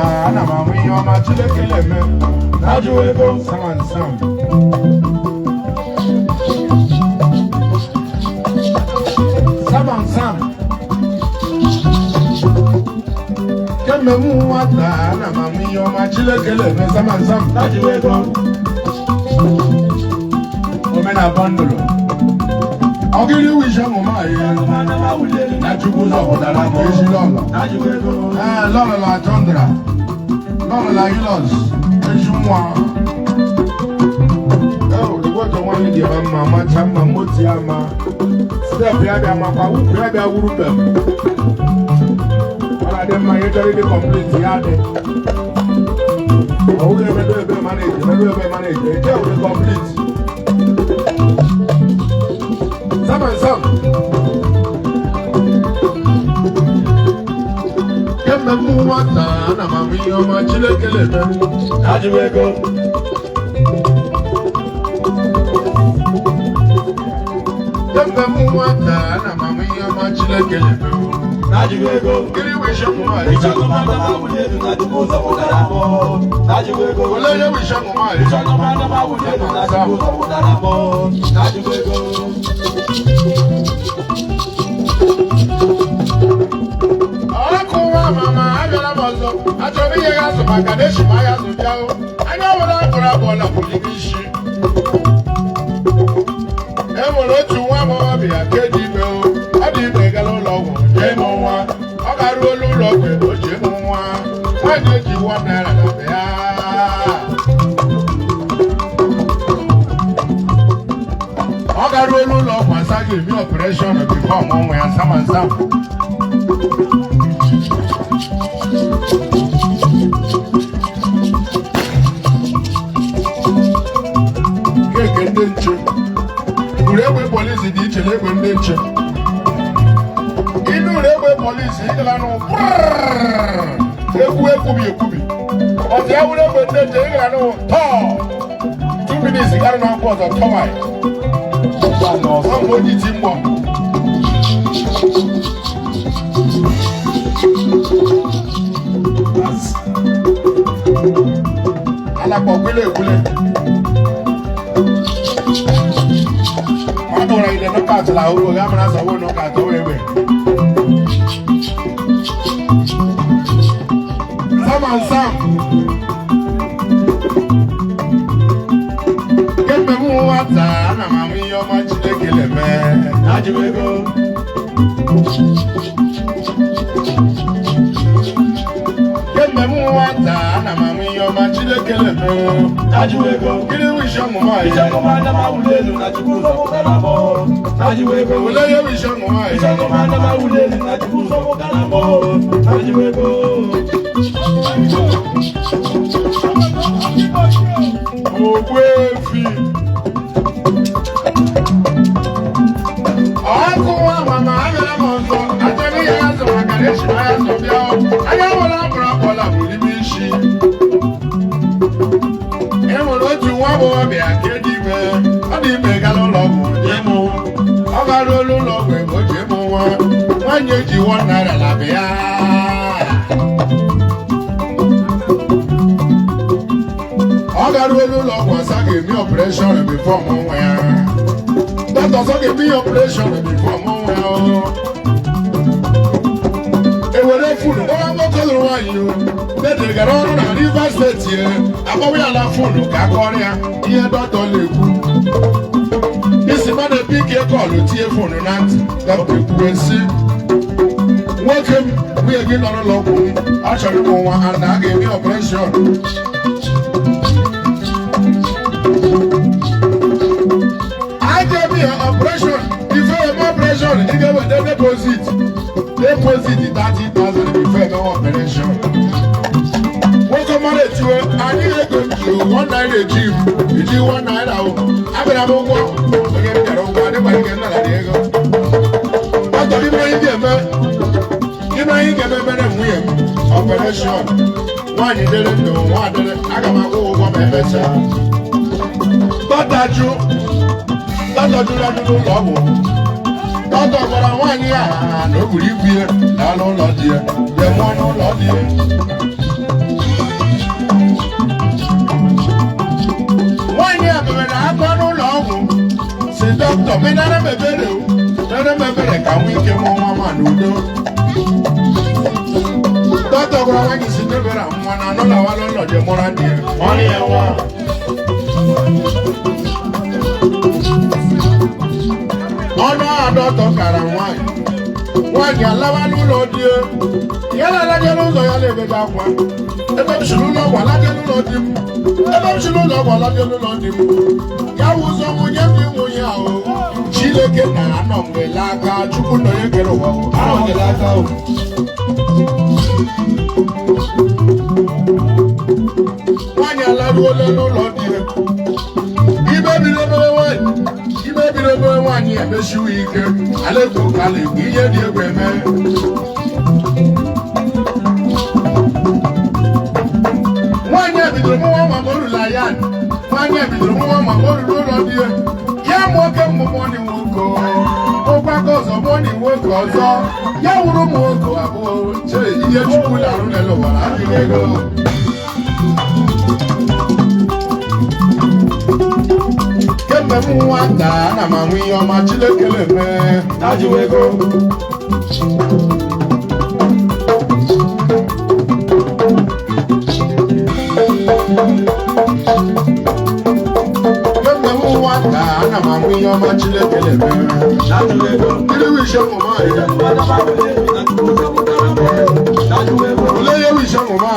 Ana mama Iheoma Chineke N'eme. Najuwego Sam and Sam. Sam and Sam. Keme mu wata ana mama Iheoma Chineke N'eme. Sam and Sam. Najuwego. Omena bundle. Ogiri wisha mama ye. Najuwego odala ko esi lolo. Najuwego. Lolo la tondra. Lolo la ilos. Ejumwa. Oh, the water one di mama chama moti ama. Step ya bia makwa wu ya bia wuru bem. Ala dem ma ye tell the complete ya de. Oh, we be manage. E tell the complete. Sam and Sam. Kemme mu wata na mama Iheoma Chineke N'eme. Najuwego. Kemme mu wata na mama Iheoma Chineke N'eme. Najuwego. Kiri wisha mama. Ichagomana mawuledu na chukuza mudaramo. Najuwego. Oleye wisha mama. Ichagomana mawuledu na chukuza mudaramo. Najuwego. Akuwa mama abịala m ọzọ achọrọ ihe ya azụ maka na echi ma ya azụ bịa o anya nwere akpụrụ abụọ na pụliri isi e nwere otu nwa agbọghọbịa nke dị ime o ọ dị ime gara ụlọ ọgwụ jee mụ nwa ọ garuola ụlọ ọgwụ ego jee mụ nwa nwaanyị eji $1 na be ya ọ garuola ụlọ ọgwụ asaghị eme ọpụreshọn bifo ọmụnwa ya Sam and Sam. Keke ndị nche uru egbe polisi dị iche na egbe ndị nche ịnụ uru egbe polisi ịgala nụ ekwubi ọtụ ya wuru egbe ndị nche ịgala nụ tọọ 2 minutes gara na ọkwa ọzọ tọwai ọzọ mgbe o ji ti mgbọ alakpọ gwele egwule ọ bụrụ ile nọka atụla ahụhụ ga mara asawo nọka atọ egbe Sam and Sam. Kemme mu wata ana mama Iheoma Chineke N'eme. Najuwego. Kemme mu wata ana mama Iheoma Chineke N'eme. Najuwego. Kiri wisha mama. Ichagomana mawuledu na chukuza mudaramo. Najuwego. Oleye wisha mama. Ichagomana mawuledu na chukuza mudaramo. Najuwego. Ogwefi. Akuwa mama abịala m ọzọ achọrọ ihe ya zọ maka na echi ma ya zọ bịa o anya nwere akpụrụ akpọla bụ n'ime isi e nwere otu nwa agbọghọbịa nke dị ime ọ dị ime gara ụlọ ọgwụ jee mụ ọ garuola ụlọ ọgwụ ego jee mụ nwa nwaanyị eji $1 na be ya ọ garuola ụlọ ọgwụ asaghị eme ọpụreshọn bifo ọmụnwa ya dọkịta ọzọ ga-eme ihe ọpụreshọn bifo ọmụnwa ya ewere funu ọnwa nwoke lụrụ nwaanyị o dedere gara ọrụ na Rivers steeti ya akpọwa ya na funu ka akọrọ ya ihe dọkịta na-ekwu isi mmadụ epike kọlụ tinye fonu na ntị dọkịta ekwuwe si nwoke m nwunye gị nọ n'ụlọ ọgwụ m achọrọ ịmụ nwa a na a ga-eme ọpụreshọn operation before your operation you get with the deposit 30,000 before your operation wọ́n kọ́ mọ́lẹ̀ tí o àní ègò ju $1 gym ìdí $1 o abẹ́rẹ́ àbúkọ́ ọ̀gẹ́ mi jẹ̀rọ ńgbà nípa ìgẹ̀ ńlá láti ẹ̀gọ́ ọ̀tọ̀ bí wọ́n yín gẹ̀mẹ́ bẹ́rẹ̀ mú yẹn operation wọ́n àyìn délé ní wọ́n àdélé àgàmà kó wọ́n bọ̀ mẹ́fẹ́ sẹ́ tọ́jú lọ́dún lọ́wọ́ tọ́tọ̀ gbọ́dọ̀ nwaanyị a na o buru ibu ya na n'ụlọ di ya ya mụọ n'ụlọ di ya dọkịta menara mebere nara mebere ka nwee ike mụọ nwa ma n'udo dọkịta gwara nwaanyị si debere nwa na anọ na wala ụlọ dị mụra dị ọrụ ya nwa ọnụ adọtọ kara nwaanyị alawa n'ụlọ di ya na-alaje n'ụzọ ya na-ebebe akwa ebe m si n'ụlọ ọgwụ alaje n'ụlọ di m ebe m si n'ụlọ ọgwụ alaje n'ụlọ di m ya wụ ụzọ nwunye m nwunye ahụ Chineke na-anọ mgbe n'aka Chukwu nọ ya kere ụwa nwaanyị alaruola n'ụlọ di ya ibe biri obere nwaanyị emesiwo ike alaekwu ka na-ekwu ihe dị egwu eme nwaanyị ebidoro mụnwa ma o rula ya nwaanyị ebidoro mụnwa ma o ruru ụlọ di ya mụ oke mmụmụ dị nwoke ụkwaka ọzọ mụọ dị nwoke ọzọ ya wụrụ ụmụ nwoke abụọ chere ihe Chukwu na-arụ n'elu ụwa adịghị ego kemgbe m nwata ana m anwụ ihe ọma Chineke na-eme ajụwa ego kemgbe m nwata ana m anwụ ihe ọma Chineke na-eme ajụwa ego ndị wishe mụma ole ihe wishe mụma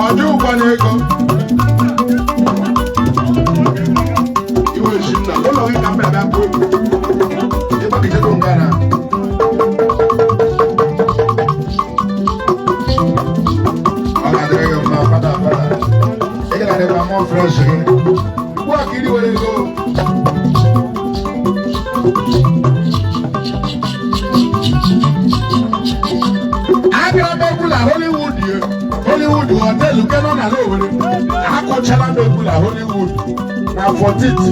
ọjọ́ ụgbọala ego iwe ji nna ụlọ gị ka mbe abịa kwuo ịgbagidego ngara ọ ga-adịrị gị mma fada ị ga-adịkwa mụọ fresh gị ugbu a ka iri were ego agara m egwu na Hollywood hotel nke nọ na Owerri akọchala m egwu na Hollywood na 14th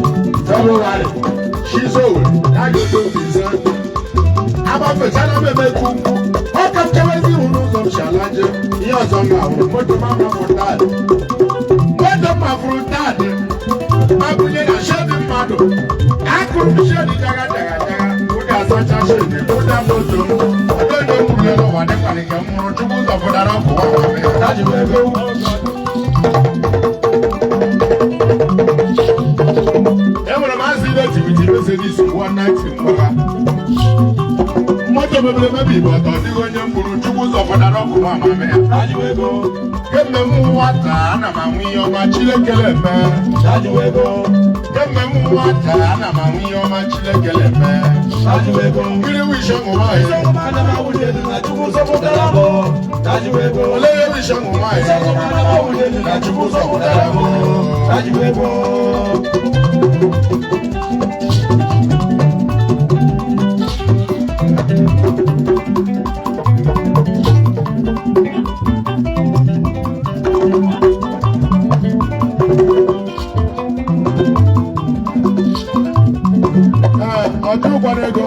February shizo Owerri na yotobize agbafechala m emekwu ọ kapchawezi ihu n'ụzọ m si alaje ihe ọzọ m ga-ahụ moto m amafụrụ taadị ma bunye na shedi mmadụ akụrụ m shedi jaga ụdị asacha shedi ụda moto m ụwa dịkwa nke m mụrụ Chukwu ụzọ fụdara ọkụ enwere m azụ ile tiviti Mercedes 190 mgbagha moto mebiri emebi bụ ọtọ dịghị onye mkpụrụ Chukwu ụzọ fụdara ọkụ nwa amame ya kemgbe m nwata ana m anwụ ihe ọma Chineke na-eme kemgbe m nwata ana m anwụ ihe ọma Chineke na-eme mmiri wishe mụma ole ihe wishe mụma na Chukwu zọpụtara m ọjọ́ ụgbọala ego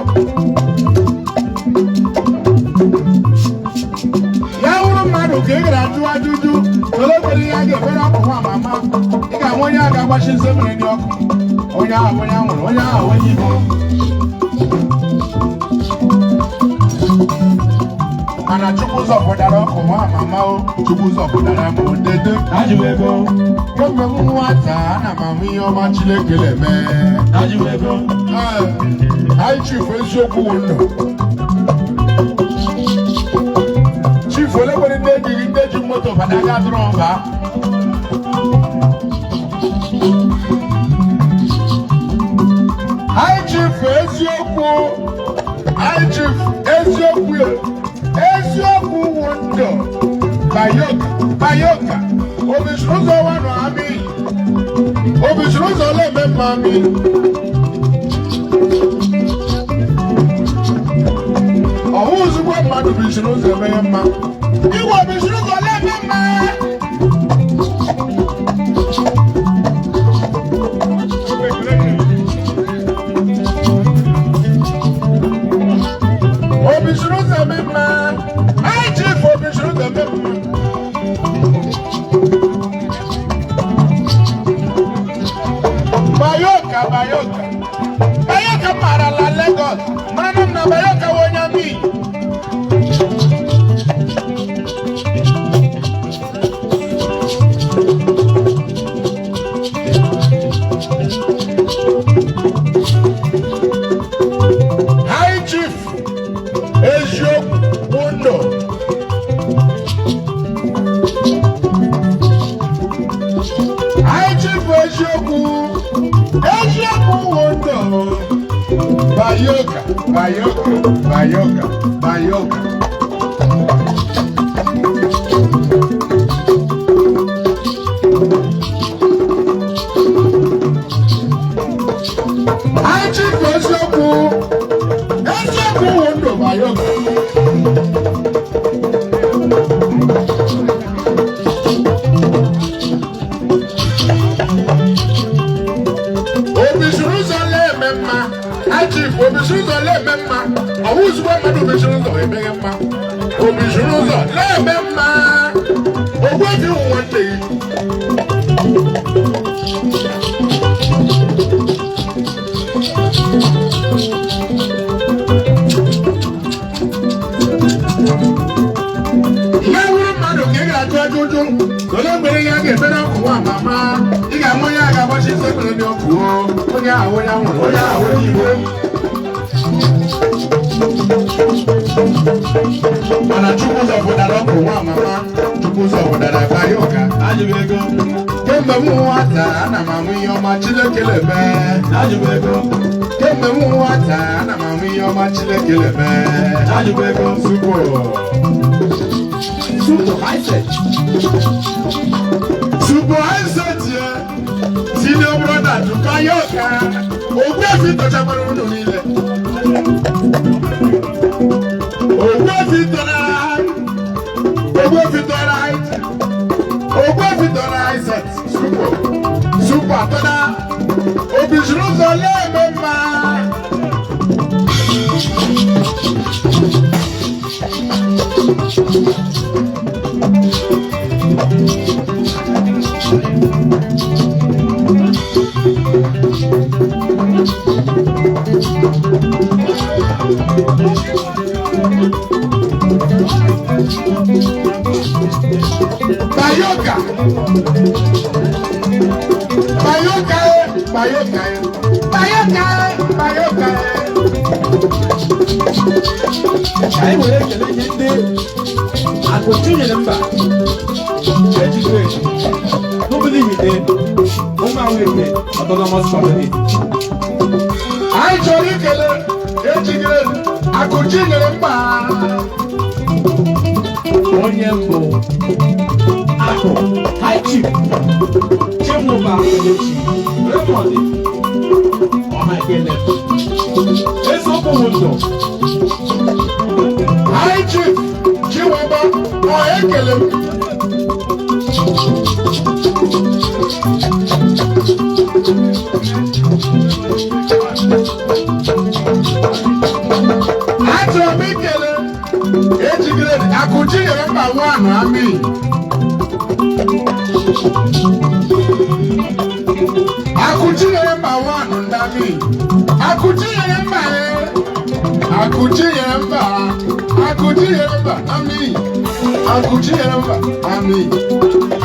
ya wụrụ mmadụ ka ị gara ajụ ajụjụ ole nwere ihe a ga-emere ọkụ nwa mama ị ga-ahụ onye a ga-agbachi nse mmiri dị ọkụ onye ahụ onye anwụrụ onye ahụ onye Igbo mana Chukwu zọpụtara ọkụ nwa mama o Chukwu zọpụtara m odede kemgbe m nwata ana m ahụ ihe ọma Chineke na-eme anyị chifu eziokwu wụ ndụ chifu ole nwere ndị ejighị ndị ji moto bata aga dụrụ ọba anyị chifu eziokwu wụ ndụ bayoka obisiri ụzọ wanụ amị obisiri ụzọ ole eme mma amị ọhụ ozugbo mmadụ bisiri ụzọ eme ya mma igwe bisiri ụzọ ole eme mma obisiri ụzọ eme mma eziokwu wondo bayoka bayoka bayoka bayoka aji eziokwu wondo bayoka obishuzo leme mma ọwụzugbo mmadụ obishuzo emeghe mma obishuzo leme mma ogwebi nwanne gị ihe wuru mmadụ ka ị ga-atụ ajụjụ ole mgbere ya ga-ebe na ọkụ nwa mama ị ga-ama onye a ga-agbachi ise mere dị ọkụ onye ahụ onye nwụrụ onye ahụ onye igwe mana Chukwu zọpụtara ọkụ nwa mama Chukwu zọpụtara bayoka kemgbe m nwata ana m amụ ihe ọma Chineke na-eme kemgbe m nwata ana m amụ ihe ọma Chineke na-eme Super Hiset senior brother to bayoka ogwefi tọchakwara ụlọ niile ogwefi tọrọ Hiset super tọda obisuru ụzọ na-eme mma bayoka bayoka bayoka bayoka bayoka anyị nwere ekele nye ndị akụchi nyere mba ejigwe n'obodo ihite ụmụ ahụike autonomous community anyị chọrọ ikele ejigire akụchi nyere mba onye mbụ akụ haichi chimụba elechi remọdị ọhaikele eziokwu ndụ haichi chiwaba ọhaikele achọrọ m ikele ejigire akụchi nyere mba nwanụ amị akụchi nyere mba nwanụ ndami akụchi nyere mba akụchi nyere mba akụchi nyere mba amị akụchi nyere mba amị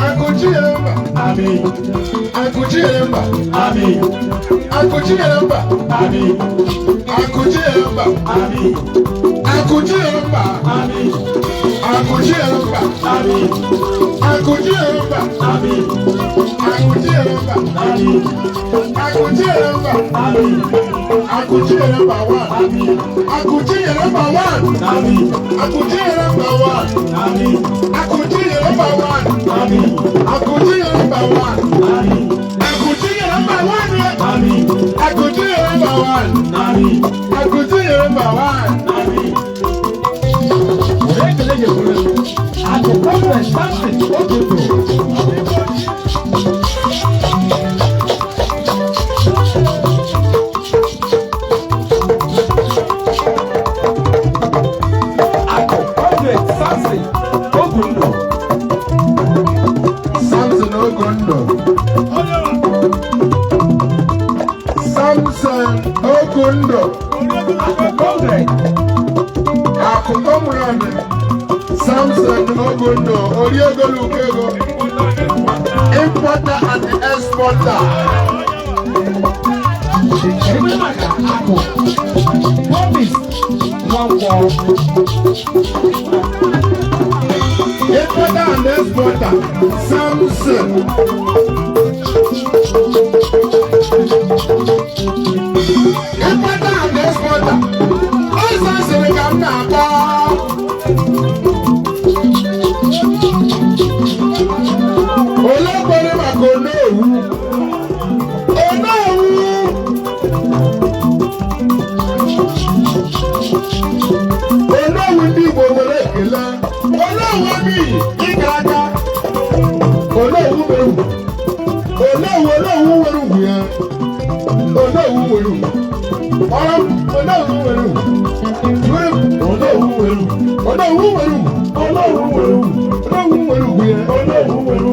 akụchi nyere mba amị akụchi nyere mba amị akụchi nyere mba amị akụchi nyere mba amị akụchi nyere mba amị akụchi nyere mba amị akụchi nyere mba amị akụchi nyere mba amị akụchi nyere mba amị akụchi nyere mba wa amị akụchi nyere mba wa amị akụchi nyere mba wa amị akụchi nyere mba wa amị akụchi nyere mba wa amị akụchi nyere mba wa amị akụchi nyere mba wa amị akụchi nyere mba wa amị ekele nyekwere akụ conference samson ogedo akụ conference samson ogundo Samson Ogundo Samson Ogundo akụ conference akụkọ mụrụ ọnụ Samson Ogundo Oriegolukego importer and exporter ebe maka akụ promise nwankwọ importer and exporter Samson ya. Ono uweru. Ọ̀rọ̀ ono uweru. Ono uweru. Ono uweru. Ono uweru. Ono uweru ya. Ono uweru.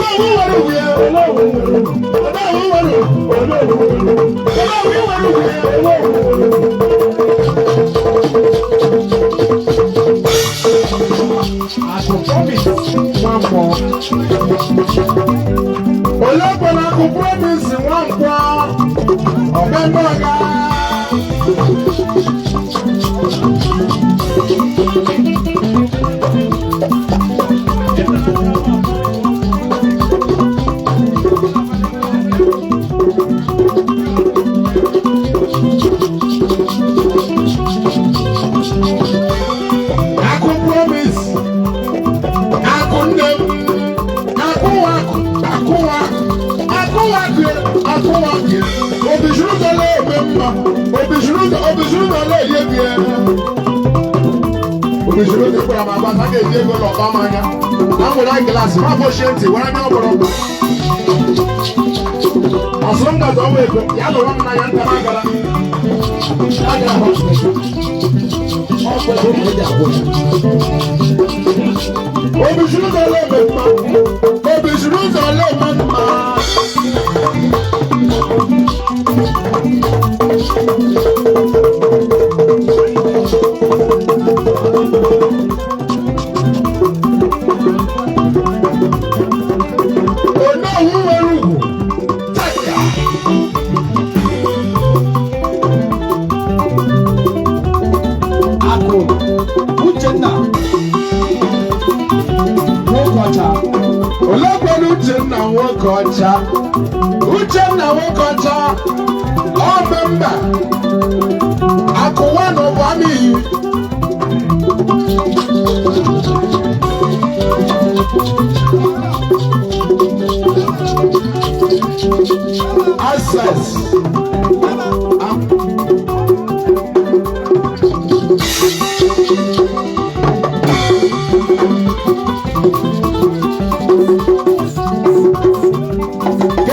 Ono uweru ya. Ono uweru. Ono uweru. Ono uweru. Ono uweru ya. Ono uweru. Aso promise one more. Olóògbọ́nà kò promise one more. Ọ̀bẹ gbọ́ngà. Obìsirò ti kura ma gba sáké ìdí ego lọ bá máa ya. Àwọn ọ̀dà gíláàsì máa bó ṣe ń tì wọ́n á ní ọ̀bọ̀rọ̀. Ọ̀sán gbàgbọ́ owó èkó, ìyá lọ wọ́n náà yá ń tẹ̀lé àgàlà. Àgàlà bọ̀ ṣe. Ọ̀pọ̀ ìwé kò jà bọ̀. Obìsirò tó lé mi ma. Obìsirò tó lé mi ma. Uchenna Nwokocha, all member, Akuwa Nwamma. Access.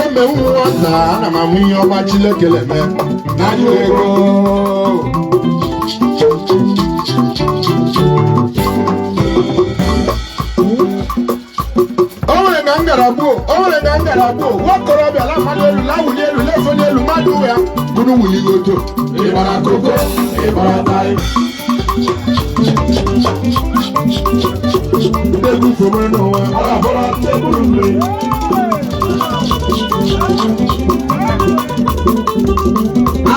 Ana m amụ Iheoma Chineke N'eme n'anya ego. O nwere ka m gara gbuo, nwakorobịa na-amali elu, na-awụli elu, na-efeli elu, mmadụ ya bụrụ wuligoto. Ịgbara koko, ịgbara taị. Ndị egwu fomere n'ụwa, ọ ga-abụrụ tebụl mmiri.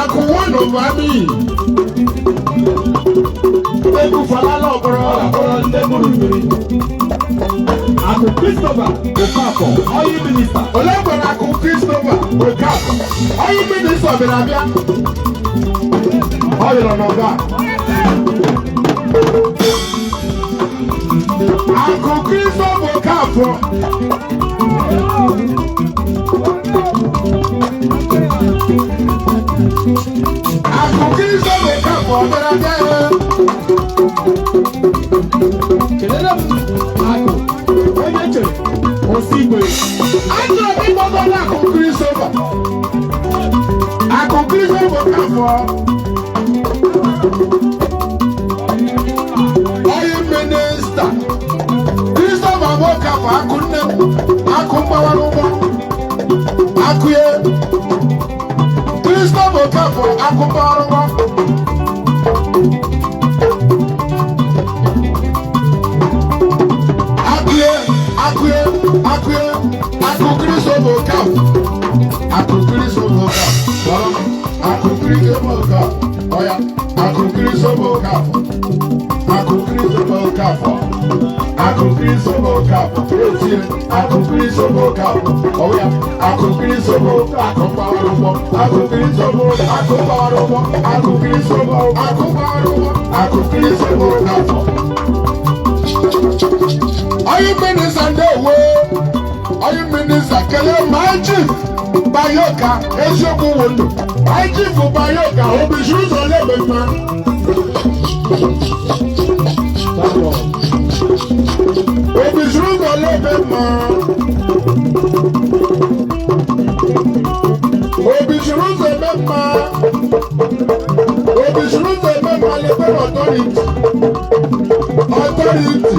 Akuwa Nwamma. Egu falala ọbọrọ ndị mụrụ mmiri. Akụ Christopher Okafọ, Oyi Minista. Olóògbé Akụ Christopher Okafọ, Oyi Minista ọbịara abịa. Ọ yọrọ n'ọba. Akụ Christopher Okafọ. Akụkiri sọ̀rọ̀ ìka fún ọ̀bẹ̀rẹ̀ abẹ́rẹ́. Kèlélẹ̀ àgò onye chere osi igwe. Ajọ ìgbọ́dọ̀ ní akụkiri sọ̀rọ̀. Akụkiri sọ̀rọ̀ ìka fún ọ. Oyi minista. Christopher Okafọ akụ nne m. Akụ mgbawa n'ụgbọ. Akụ ye. Christopher Okafọ akụkọ ọrụ nwa. Akụ Christopher Okafọ. Akụ Christopher Okafọ. Akụ Christopher Okafọ. Ọya. Akụ Christopher Okafọ. Akụ Christopher Okafọ. Akụ Christopher Okafọ. Etie. Akụ Christopher Okafọ. Ọya. Akụ Christopher Okafọ. Akụ Christopher Okafọ. Oyi minista ndewo. Oyi minista kelee my chief Bayoka eziokwu wolu. My chief Bayoka obisiri ụzọ lebe mma. Obisiri ụzọ lebe mma. Obishuruze Memma, Obishuruze Memma, Level Authority, Authority.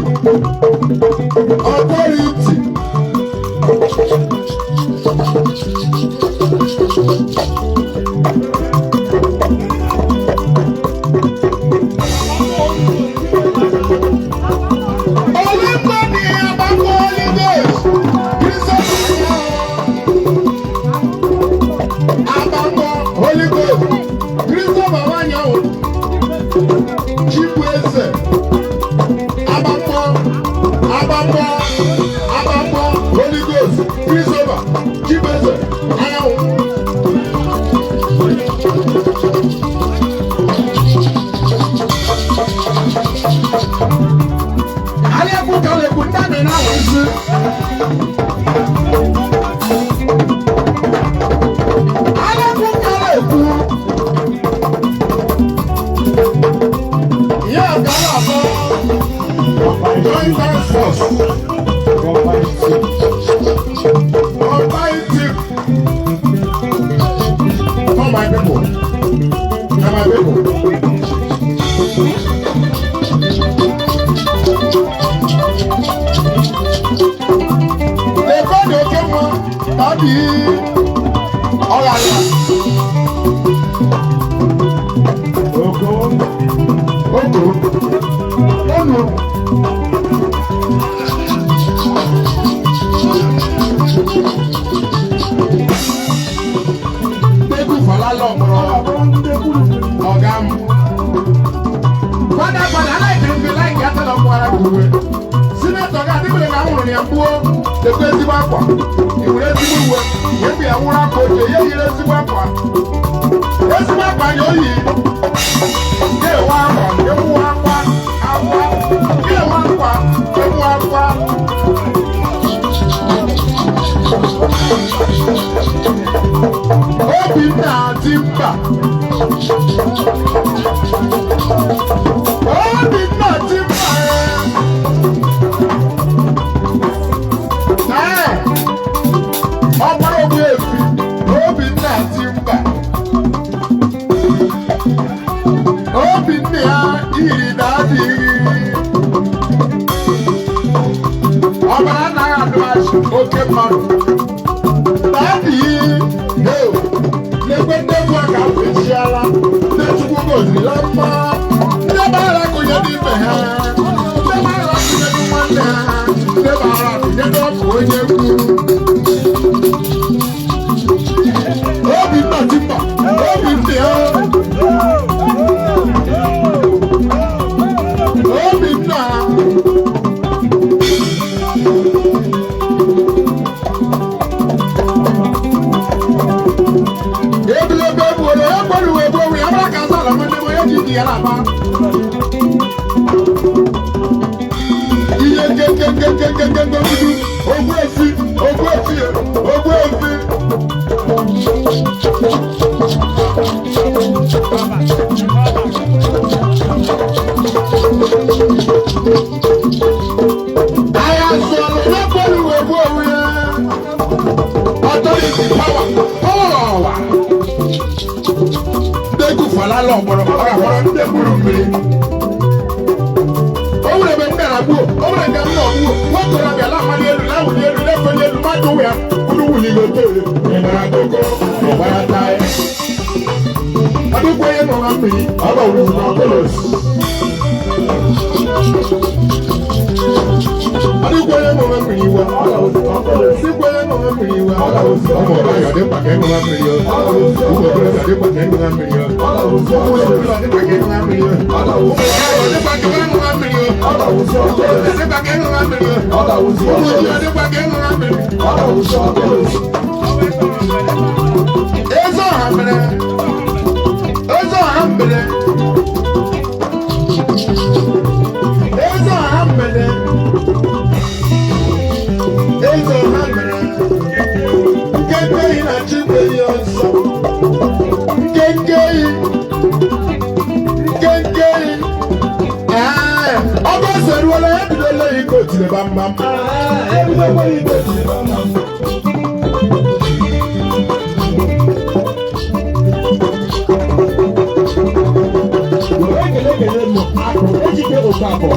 Okafọ.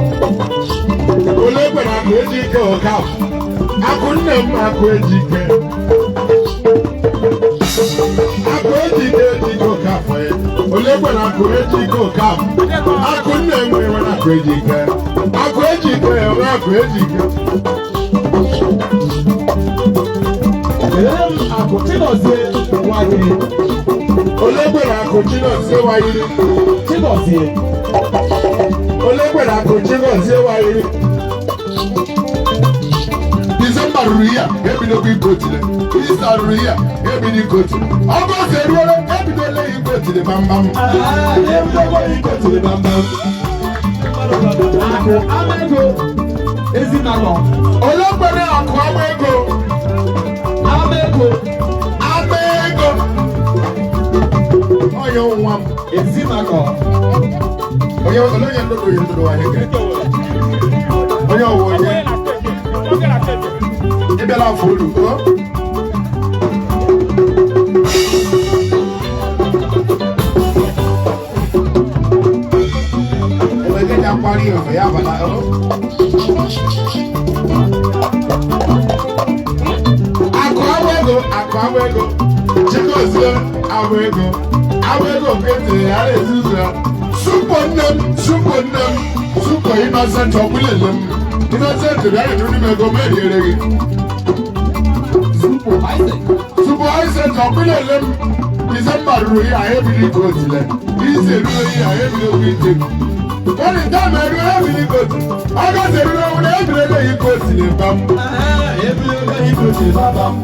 Olegbe na akụ eji ike Okafọ. Akụ nne m akụ eji ike. Akụ eji ike Okafọ ya. Olegbe na akụ eji ike Okafọ. Akụ nne m enwe na akụ eji ike. Akụ eji ike enwe akụ eji ike. Akụ Chinozie Nwayiri. Olegbe na akụ Chinozie Nwayiri. Chinozie. Olegbe na akụ Chinozie Nwayiri. December ruru ya, ebidokwa ikotile. Easter ruru ya, ebido ikotile. Ọgọst eruola, ebidola ikotile bambam. Ebidokwa ikotile bambam. Akụ Amego Ezinagọ. Olegbe na akụ Amego. Amego. Amego. Onye nwa m. Ezinagọ. Onye ndodo wa heke. Onye ọwụ onye. Ịbịala afọ olu. Ebe gị na-akparị ọfọ ya abala. Akụ Amego. Chikozie Amego. Amego ketiri ya na-ezuzu ya. Supo nne m. Supo Innocent ọbụlele m. Innocent bịa ịnụ n'ime ego m eriere gị. Supo Isaac ọbụlele m. December ruru ya ebili ikotile. Ise ruru ya ebili ite. Wọ́n ní táàmù ẹ̀rú ebili ikotile. Ọgọ́sẹ̀ ruru ewu na ebili ego ikotile bam. Ebili ego ikotile bam.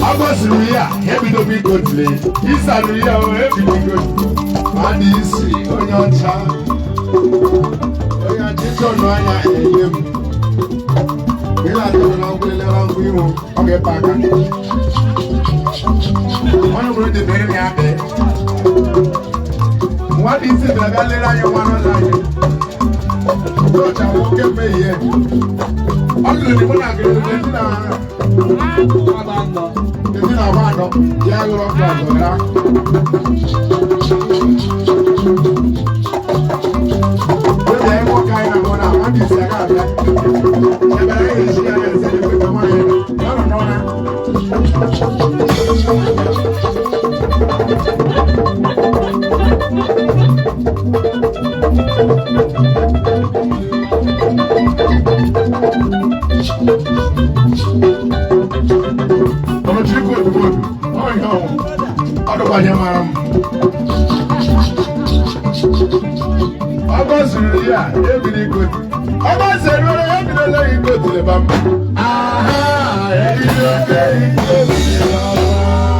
August ruru ya ebidogo ikotile. Easter ruru ya ebido ikotile. Adị isi onye ọcha. Onye ọchịchị ọnụ anya enye m. Ị na-adịrị na nkwụlelera nkwụ ihu ọ ga-epe aka. Onye bụrụ dị mere ya abịa. Nwa dị isi bịara lere anya nwa n'ụlọ anyị. Ọcha nwoke mmehie ya. Ọ lụrụ n'igbo na-agịrị ndị na ọba anọ ya lụrụ ọkụ ọzọ gara. Oge anyị nwoke anyị na-ahụ na nwa dị isi aga abịa. Ebe anyị ga-esi ya na-esi ebe ka nwaanyị ya nọ n'ọna. Ọ̀nà chiri kò dùbò dù, ọ̀yìn ọ̀hún, ọ̀dọ̀gbànyẹ mara m. Ọgọ́sì ruru ya, ebili ikoti. Ọgọ́sì ruru ya, ebidola ikotile bam. Aha, ebidola ikotile bam.